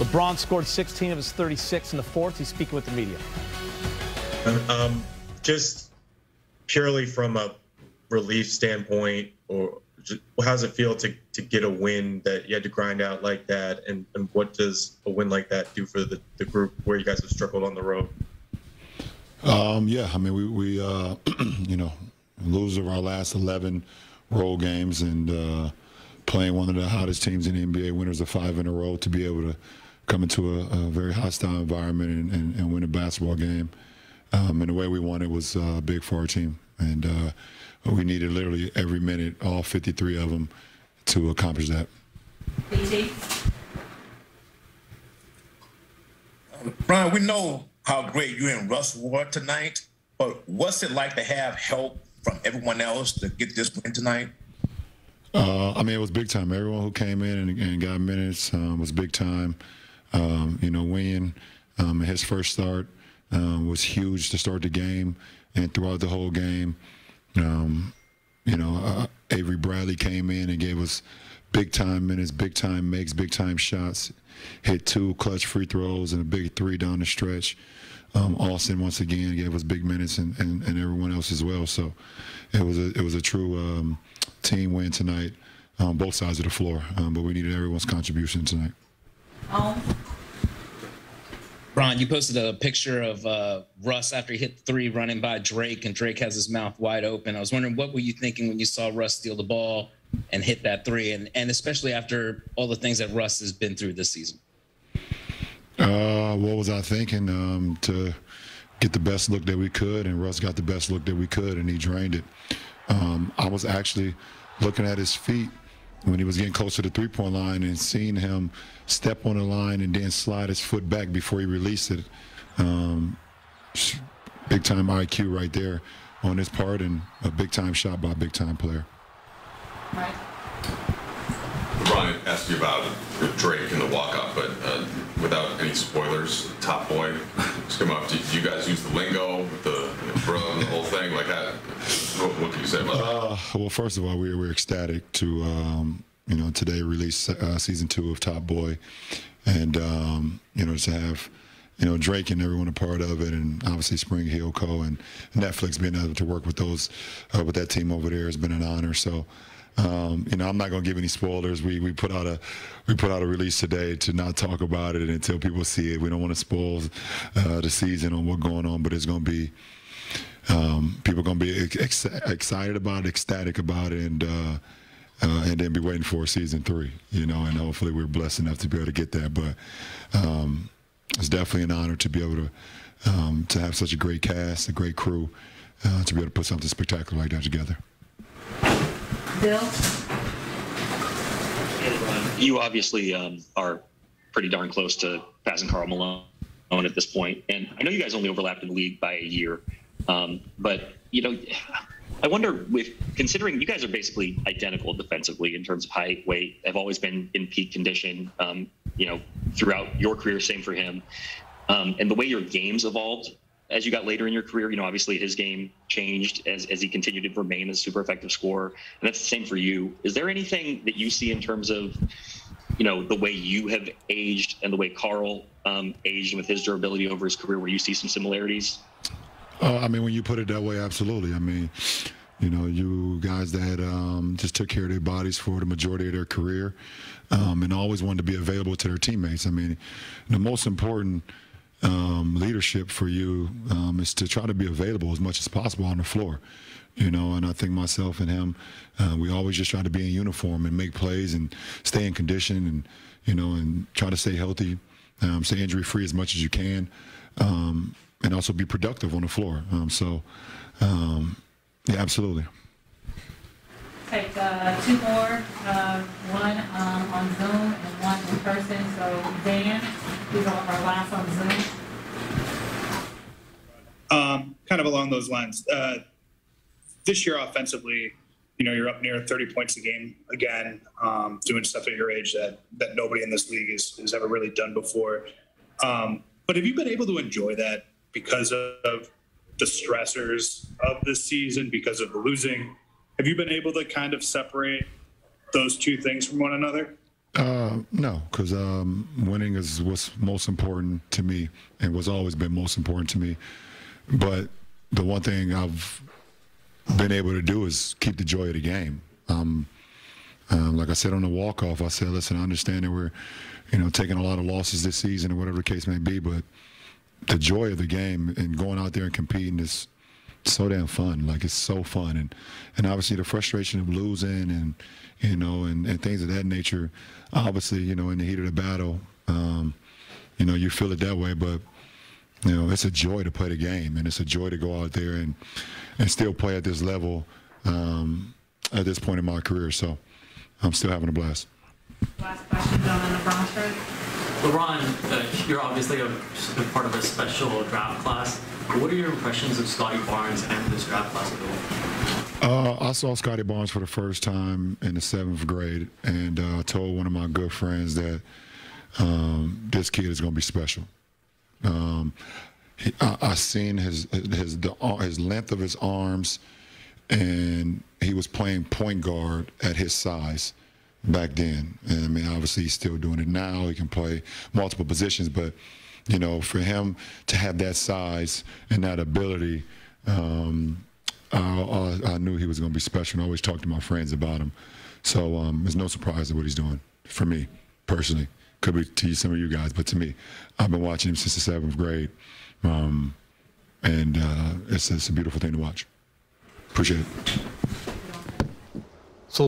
LeBron scored 16 of his 36 in the fourth. He's speaking with the media. Just purely from a relief standpoint, or how does it feel to get a win that you had to grind out like that, and what does a win like that do for the group where you guys have struggled on the road? Yeah, I mean, we you know, lose of our last 11 road games, and playing one of the hottest teams in the NBA, winners of 5 in a row, to be able to come into a very hostile environment and win a basketball game. And the way we won it was big for our team. And we needed literally every minute, all 53 of them, to accomplish that. BT? Brian, we know how great you and Russ were tonight, but what's it like to have help from everyone else to get this win tonight? I mean, it was big time. Everyone who came in and got minutes was big time. You know, Wayne, his first start was huge to start the game and throughout the whole game. You know, Avery Bradley came in and gave us big time minutes, big time makes, big time shots, hit 2 clutch free throws and a big 3 down the stretch. Austin once again gave us big minutes, and everyone else as well. So it was a true team win tonight on both sides of the floor. But we needed everyone's contribution tonight. Ron, you posted a picture of Russ after he hit 3 running by Drake, and Drake has his mouth wide open. I was wondering, what were you thinking when you saw Russ steal the ball and hit that 3, and especially after all the things that Russ has been through this season? What was I thinking? To get the best look that we could, and Russ got the best look that we could, and he drained it. I was actually looking at his feet when he was getting close to the three-point line and seeing him step on the line and then slide his foot back before he released it. Big-time IQ right there on his part, and a big-time shot by a big-time player. Right. LeBron asked you about Drake in the walk-up, but without any spoilers, Top Boy just come up. Do you guys use the lingo, the bro, the whole thing like that? What can you say about that? Well, first of all, we're ecstatic to you know, today release season 2 of Top Boy, and you know, to have, you know, Drake and everyone a part of it, and obviously Spring Hill Co. and Netflix being able to work with those with that team over there has been an honor. So. You know, I'm not going to give any spoilers. We put out a release today to not talk about it until people see it. We don't want to spoil the season on what's going on, but it's going to be people are going to be excited about it, ecstatic about it, and then be waiting for season 3. You know, and hopefully we're blessed enough to be able to get that. But it's definitely an honor to be able to have such a great cast, a great crew, to be able to put something spectacular like that together. Bill? You obviously are pretty darn close to passing Karl Malone at this point, and I know you guys only overlapped in the league by a year, but you know, I wonder, with considering you guys are basically identical defensively in terms of height, weight, have always been in peak condition, you know, throughout your career, same for him, and the way your games evolved as you got later in your career. You know, obviously his game changed as he continued to remain a super effective scorer, and that's the same for you. Is there anything that you see in terms of, you know, the way you have aged and the way Karl aged with his durability over his career, where you see some similarities? I mean, when you put it that way, absolutely. I mean, you know, you guys that just took care of their bodies for the majority of their career, and always wanted to be available to their teammates. I mean, the most important leadership for you is to try to be available as much as possible on the floor, you know. And I think myself and him, we always just try to be in uniform and make plays and stay in condition, and you know, and try to stay healthy, stay injury free as much as you can, and also be productive on the floor. Yeah, absolutely. Take 2 more, one on Zoom and one in person. So Dan, these are our last on Zoom. Kind of along those lines. This year offensively, you know, you're up near 30 points a game again, doing stuff at your age that nobody in this league has ever really done before. But have you been able to enjoy that because of the stressors of this season, because of the losing? Have you been able to kind of separate those two things from one another? No, because winning is what's most important to me and what's always been most important to me. But the one thing I've been able to do is keep the joy of the game. Like I said on the walk-off, I said, listen, I understand that we're, taking a lot of losses this season or whatever the case may be, but the joy of the game and going out there and competing is so damn fun. Like, it's so fun. And obviously the frustration of losing and, and things of that nature, obviously, in the heat of the battle, you feel it that way, but it's a joy to play the game, and it's a joy to go out there and still play at this level at this point in my career. So I'm still having a blast. Last question, on the LeBron shirt. LeBron, you're obviously a part of a special draft class. What are your impressions of Scotty Barnes and this draft class as a whole? I saw Scotty Barnes for the first time in the 7th grade, and I told one of my good friends that this kid is going to be special. I seen his length of his arms, and he was playing point guard at his size back then. And I mean, obviously he's still doing it now. He can play multiple positions, but for him to have that size and that ability, I knew he was going to be special, and I always talked to my friends about him. So there's no surprise at what he's doing for me personally. Could be to some of you guys, but to me, I've been watching him since the 7th grade, and it's a beautiful thing to watch. Appreciate it.